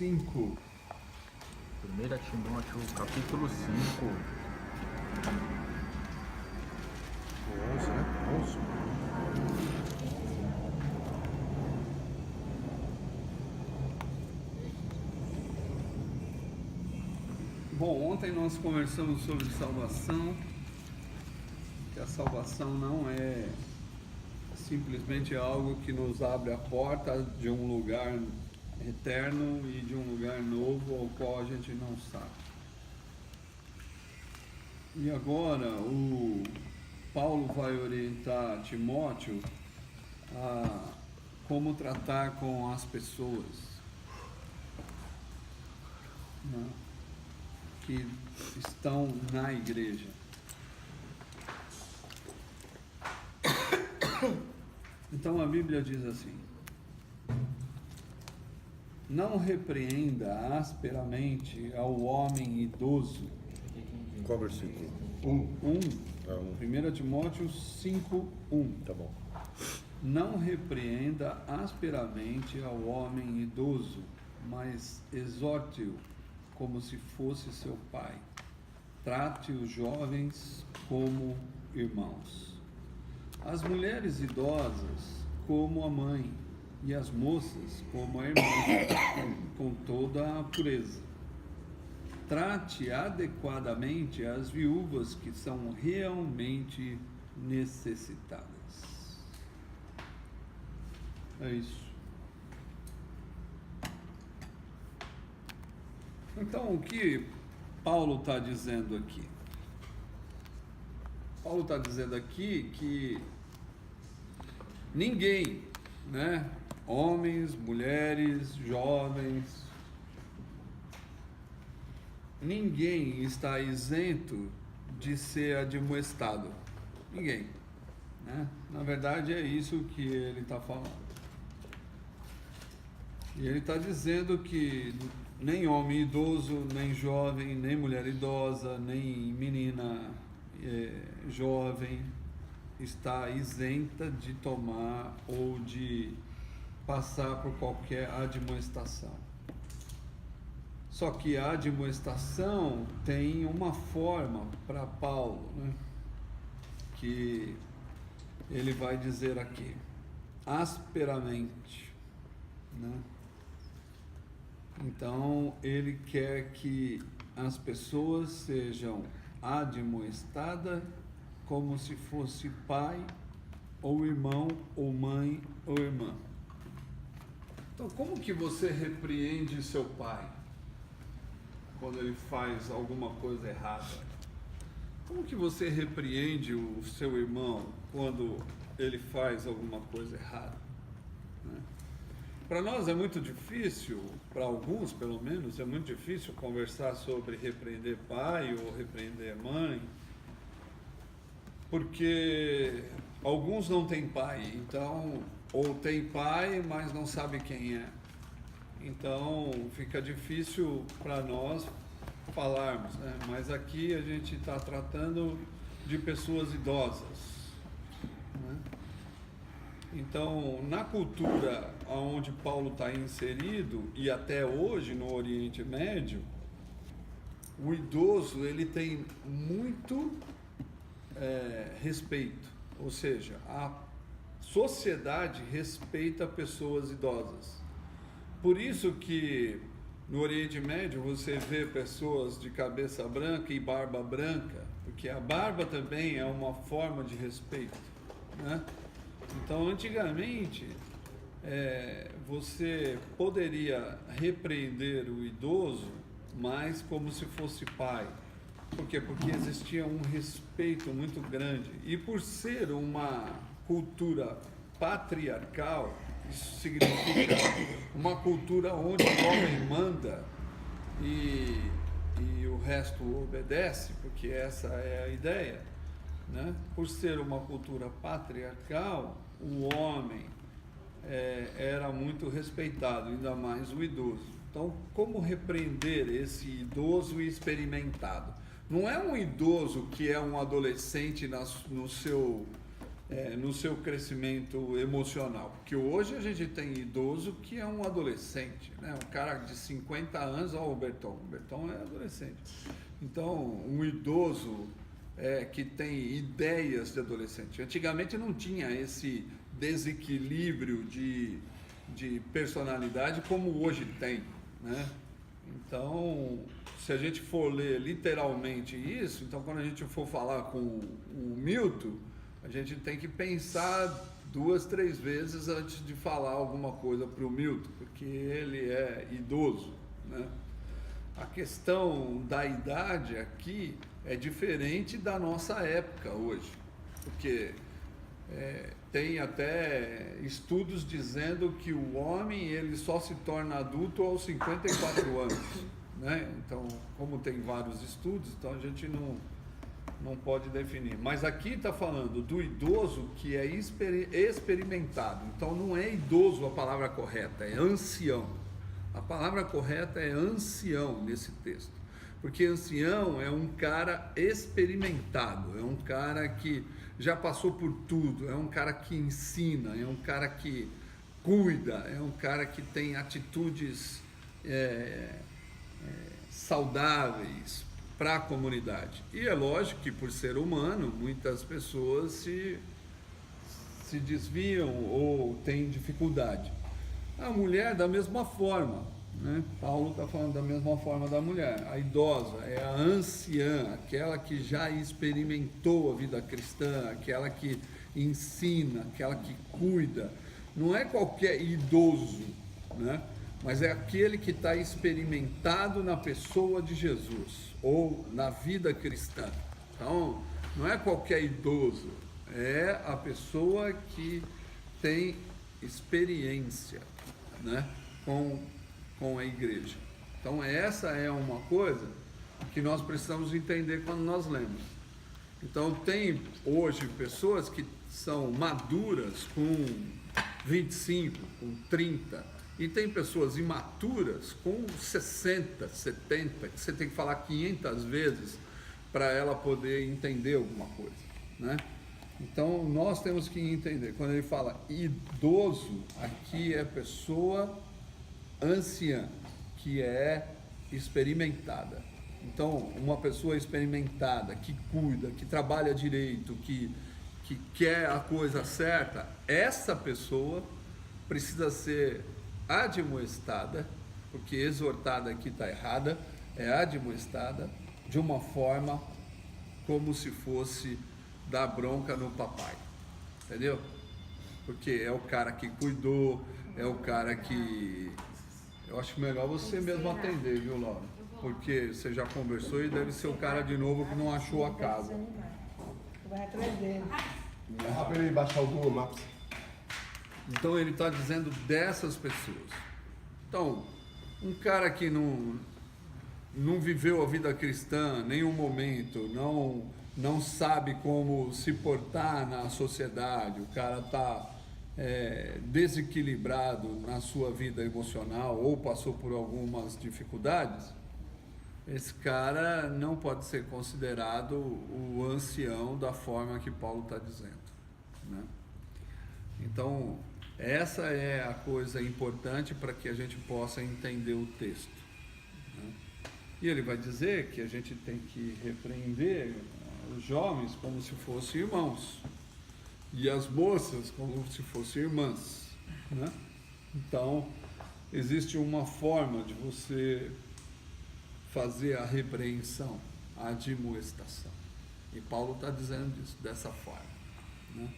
5. 1 Timóteo, capítulo 5. 11, né? 11. Bom, ontem nós conversamos sobre salvação, que a salvação não é simplesmente algo que nos abre a porta de um lugar eterno e de um lugar novo ao qual a gente não sabe. E agora o Paulo vai orientar Timóteo a como tratar com as pessoas, né, que estão na igreja. Então a Bíblia diz assim: não repreenda asperamente ao homem idoso. Qual versículo? 1 Timóteo 5:1. Tá bom. Não repreenda asperamente ao homem idoso, mas exorte-o como se fosse seu pai. Trate os jovens como irmãos. As mulheres idosas como a mãe, e as moças como a irmã, com toda a pureza. Trate adequadamente as viúvas que são realmente necessitadas. É isso. Então, o que Paulo está dizendo aqui? Paulo está dizendo aqui que ninguém, né? Homens, mulheres, jovens, ninguém está isento de ser admoestado. Ninguém, né? Na verdade é isso que ele está falando. E ele está dizendo que nem homem idoso, nem jovem, nem mulher idosa, nem menina jovem está isenta de tomar ou de passar por qualquer admoestação. Só que a admoestação tem uma forma para Paulo, né, que ele vai dizer aqui, asperamente, né? Então ele quer que as pessoas sejam admoestadas como se fosse pai, ou irmão, ou mãe, ou irmã. Então, como que você repreende seu pai quando ele faz alguma coisa errada? Como que você repreende o seu irmão quando ele faz alguma coisa errada? Né? Para nós é muito difícil, para alguns pelo menos, é muito difícil conversar sobre repreender pai ou repreender mãe, porque alguns não têm pai, então, ou tem pai, mas não sabe quem é. Então fica difícil para nós falarmos, né? Mas aqui a gente está tratando de pessoas idosas, né? Então, na cultura onde Paulo está inserido, e até hoje no Oriente Médio, o idoso ele tem muito respeito, ou seja, a sociedade respeita pessoas idosas. Por isso que no Oriente Médio você vê pessoas de cabeça branca e barba branca, porque a barba também é uma forma de respeito, né? Então, antigamente, você poderia repreender o idoso, mas como se fosse pai. Por quê? Porque existia um respeito muito grande. E por ser uma cultura patriarcal, isso significa uma cultura onde o homem manda e o resto obedece, porque essa é a ideia, né? Por ser uma cultura patriarcal, o homem era muito respeitado, ainda mais o idoso. Então, como repreender esse idoso experimentado? Não é um idoso que é um adolescente no seu no seu crescimento emocional. Porque hoje a gente tem idoso que é um adolescente, né? Um cara de 50 anos, ó, o Berton é adolescente. Então, um idoso que tem ideias de adolescente. Antigamente não tinha esse desequilíbrio de personalidade como hoje tem, né? Então, se a gente for ler literalmente isso, então quando a gente for falar com o Milton, a gente tem que pensar 2, 3 vezes antes de falar alguma coisa para o Milton, porque ele é idoso, né? A questão da idade aqui é diferente da nossa época hoje, porque tem até estudos dizendo que o homem ele só se torna adulto aos 54 anos, né? Então, como tem vários estudos, então a gente não pode definir. Mas aqui está falando do idoso que é experimentado. Então, não é idoso a palavra correta, é ancião. A palavra correta é ancião nesse texto. Porque ancião é um cara experimentado, é um cara que já passou por tudo, é um cara que ensina, é um cara que cuida, é um cara que tem atitudes saudáveis para a comunidade. E é lógico que por ser humano, muitas pessoas se desviam ou têm dificuldade. A mulher da mesma forma, né? Paulo está falando da mesma forma da mulher. A idosa é a anciã, aquela que já experimentou a vida cristã, aquela que ensina, aquela que cuida. Não é qualquer idoso, né? Mas é aquele que está experimentado na pessoa de Jesus ou na vida cristã. Então, não é qualquer idoso, é a pessoa que tem experiência, né, com a igreja. Então, essa é uma coisa que nós precisamos entender quando nós lemos. Então, tem hoje pessoas que são maduras com 25, com 30, e tem pessoas imaturas com 60, 70, que você tem que falar 500 vezes para ela poder entender alguma coisa, né? Então, nós temos que entender, quando ele fala idoso, aqui é pessoa anciã, que é experimentada. Então, uma pessoa experimentada, que cuida, que trabalha direito, que quer a coisa certa, essa pessoa precisa ser admoestada, porque exortada aqui está errada, é admoestada de uma forma como se fosse dar bronca no papai, entendeu? Porque é o cara que cuidou, é o cara que... Eu acho melhor você mesmo atender, viu, Laura? Porque você já conversou e deve ser o cara de novo que não achou a casa. Vai atrás dele. É rápido ele baixar o Google Maps. Então ele está dizendo dessas pessoas. Então, um cara que não viveu a vida cristã em nenhum momento, não sabe como se portar na sociedade, o cara está desequilibrado na sua vida emocional ou passou por algumas dificuldades, esse cara não pode ser considerado o ancião da forma que Paulo está dizendo, né? Então, essa é a coisa importante para que a gente possa entender o texto, né? E ele vai dizer que a gente tem que repreender os jovens como se fossem irmãos e as moças como se fossem irmãs, né? Então, existe uma forma de você fazer a repreensão, a admoestação. E Paulo está dizendo isso dessa forma, né?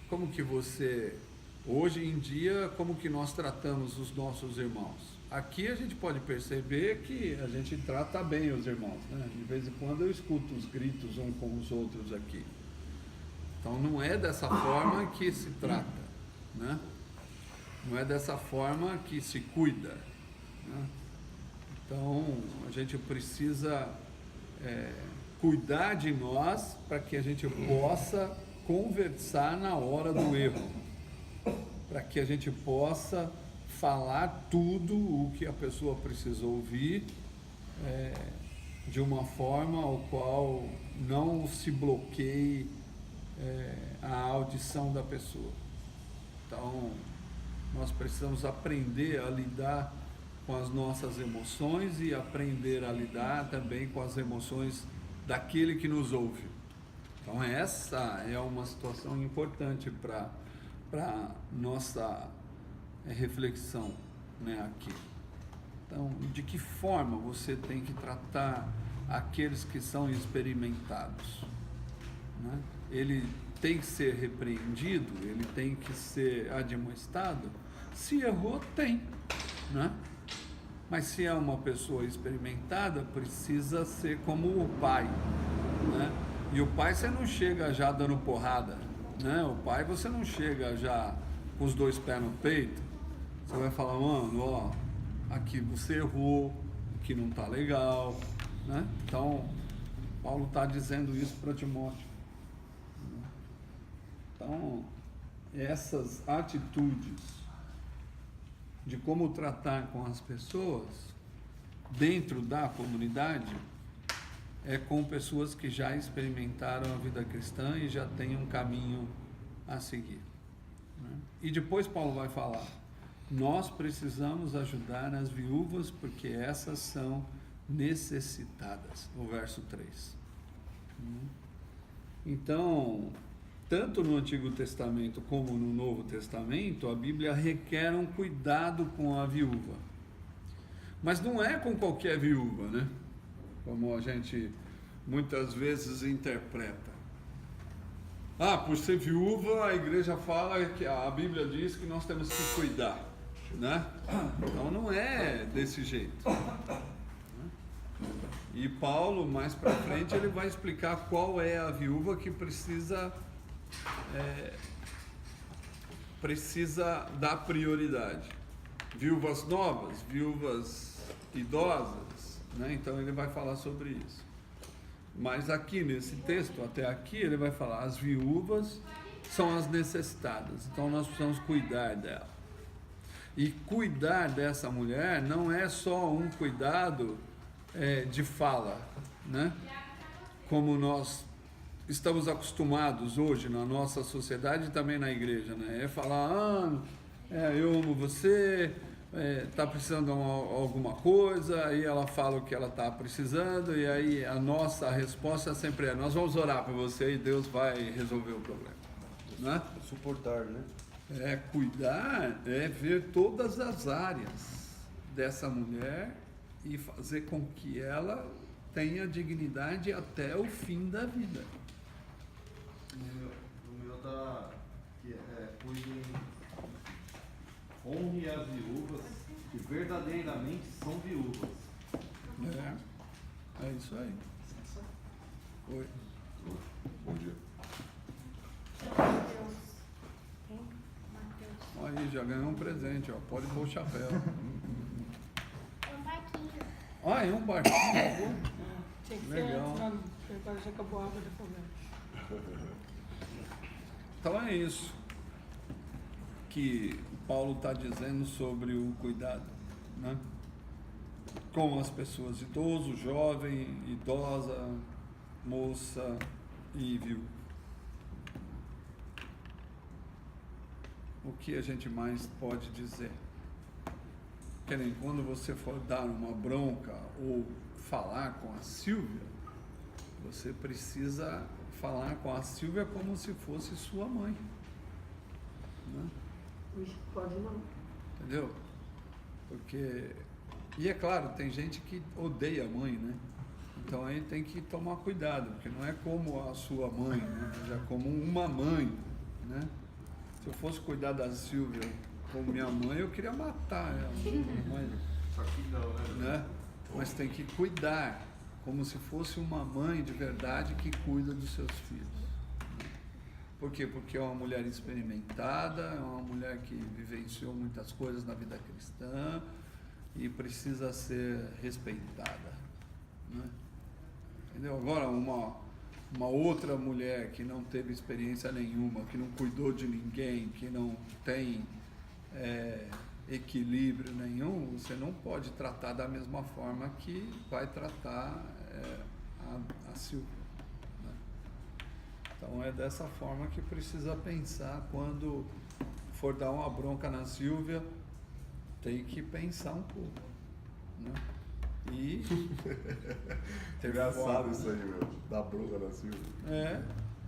Como que você, hoje em dia, como que nós tratamos os nossos irmãos? Aqui a gente pode perceber que a gente trata bem os irmãos, né? De vez em quando eu escuto os gritos uns com os outros aqui. Então não é dessa forma que se trata, né? Não é dessa forma que se cuida, né? Então a gente precisa cuidar de nós para que a gente possa conversar na hora do erro, para que a gente possa falar tudo o que a pessoa precisa ouvir de uma forma ao qual não se bloqueie a audição da pessoa. Então, nós precisamos aprender a lidar com as nossas emoções e aprender a lidar também com as emoções daquele que nos ouve. Então, essa é uma situação importante para nossa reflexão, né, aqui. Então, de que forma você tem que tratar aqueles que são experimentados, né? Ele tem que ser repreendido, ele tem que ser admoestado. Se errou, tem, né? Mas se é uma pessoa experimentada, precisa ser como o pai, né? E o pai você não chega já dando porrada, né? O pai você não chega já com os dois pés no peito. Você vai falar, mano, ó, aqui você errou, aqui não tá legal, né? Então, Paulo está dizendo isso para Timóteo. Então, essas atitudes de como tratar com as pessoas dentro da comunidade é com pessoas que já experimentaram a vida cristã e já têm um caminho a seguir, né? E depois Paulo vai falar, nós precisamos ajudar as viúvas porque essas são necessitadas, no verso 3. Então, tanto no Antigo Testamento como no Novo Testamento, a Bíblia requer um cuidado com a viúva. Mas não é com qualquer viúva, né? Como a gente muitas vezes interpreta. Ah, por ser viúva, a igreja fala que a Bíblia diz que nós temos que cuidar, né? Então não é desse jeito. E Paulo, mais para frente, ele vai explicar qual é a viúva que precisa dar prioridade. Viúvas novas, viúvas idosas, né? Então ele vai falar sobre isso. Mas aqui nesse texto, até aqui, ele vai falar, as viúvas são as necessitadas, então nós precisamos cuidar dela. E cuidar dessa mulher não é só um cuidado de fala, né? Como nós estamos acostumados hoje na nossa sociedade e também na igreja, né? É falar, eu amo você, está precisando de alguma coisa, aí ela fala o que ela está precisando, e aí a nossa resposta sempre é, nós vamos orar por você e Deus vai resolver o problema, né? Suportar, né? Cuidar é ver todas as áreas dessa mulher e fazer com que ela tenha dignidade até o fim da vida. O meu tá cuidem, honre as viúvas que verdadeiramente são viúvas. É isso aí. Oi. Bom dia. Aí, já ganhou um presente, ó. Pode pôr o chapéu. É um barquinho. Ah, é um barquinho. Tinha que Legal. ser antes, porque agora já acabou a água da fogão. Então é isso que Paulo está dizendo sobre o cuidado, né? Com as pessoas, idoso, jovem, idosa, moça e viúva. O que a gente mais pode dizer? Que nem quando você for dar uma bronca ou falar com a Silvia, você precisa falar com a Silvia como se fosse sua mãe, né? Pode não. Entendeu? Porque, e é claro, tem gente que odeia a mãe, né? Então aí tem que tomar cuidado, porque não é como a sua mãe, né? Já como uma mãe, né? Se eu fosse cuidar da Silvia como minha mãe, eu queria matar ela, Só que não, né? Mas tem que cuidar, como se fosse uma mãe de verdade que cuida dos seus filhos. Por quê? Porque é uma mulher experimentada, é uma mulher que vivenciou muitas coisas na vida cristã e precisa ser respeitada, né? Entendeu? Agora, uma outra mulher que não teve experiência nenhuma, que não cuidou de ninguém, que não tem equilíbrio nenhum, você não pode tratar da mesma forma que vai tratar a Silvia, né? Então é dessa forma que precisa pensar quando for dar uma bronca na Silvia, tem que pensar um pouco, né? E ter Engraçado forma, isso né? aí, meu. Da bronca da Silvia. É,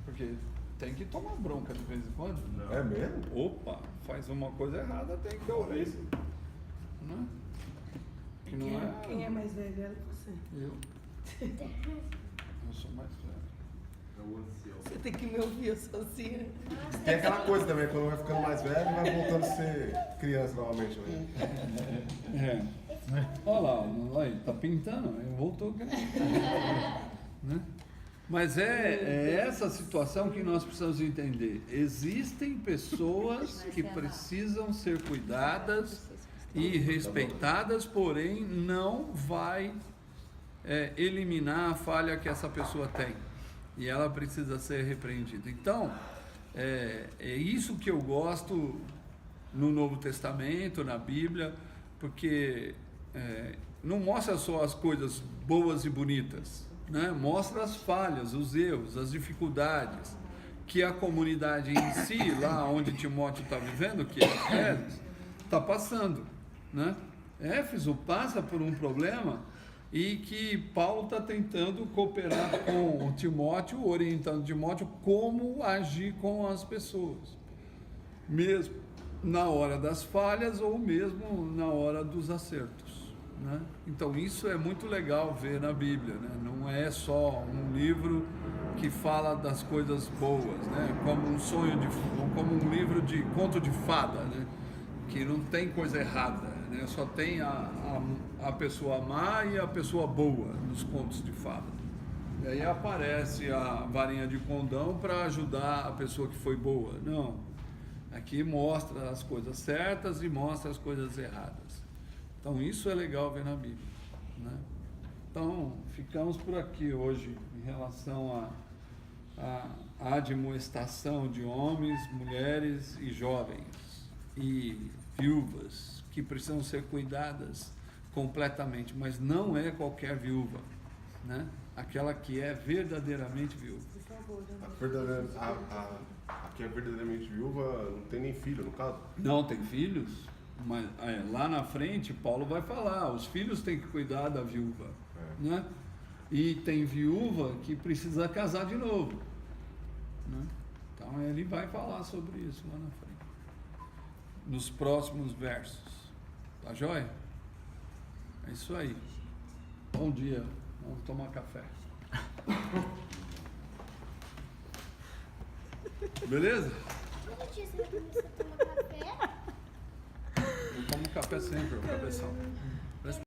porque tem que tomar bronca de vez em quando. É mesmo? Opa, faz uma coisa errada, tem que ouvir, né? Que não Quem é é mais velho? Ela ou você? eu. Eu sou mais velho. É o ancião. Você tem que me ouvir, eu sou assim. Tem aquela coisa também, quando vai ficando mais velho, vai voltando a ser criança novamente, né? É. Olha lá, olha aí, tá pintando, voltou né? Mas é essa situação que nós precisamos entender. Existem pessoas que precisam ser cuidadas e respeitadas, porém não vai eliminar a falha que essa pessoa tem. E ela precisa ser repreendida. Então, é isso que eu gosto no Novo Testamento, na Bíblia, porque não mostra só as coisas boas e bonitas, né? Mostra as falhas, os erros, as dificuldades que a comunidade em si, lá onde Timóteo está vivendo, que é Éfeso, está passando, né? Éfeso passa por um problema e que Paulo está tentando cooperar com Timóteo, orientando Timóteo como agir com as pessoas, mesmo na hora das falhas ou mesmo na hora dos acertos, né? Então isso é muito legal ver na Bíblia, né? Não é só um livro que fala das coisas boas, né? Como um como um livro de conto de fada, né? Que não tem coisa errada, né? Só tem a pessoa má e a pessoa boa nos contos de fada. E aí aparece a varinha de condão para ajudar a pessoa que foi boa. Não. Aqui mostra as coisas certas e mostra as coisas erradas. Então isso é legal ver na Bíblia, né? Então ficamos por aqui hoje em relação à admoestação de homens, mulheres e jovens e viúvas que precisam ser cuidadas completamente, mas não é qualquer viúva, né? Aquela que é verdadeiramente viúva. A que é verdadeiramente viúva não tem nem filho, no caso? Não tem filhos, mas lá na frente Paulo vai falar, os filhos têm que cuidar da viúva, né? E tem viúva que precisa casar de novo, né? Então ele vai falar sobre isso lá na frente, nos próximos versos. Tá joia? É isso aí. Bom dia, vamos tomar café. Beleza? Todo dia você vai começar a tomar café? Eu tomo café sempre, cabeção.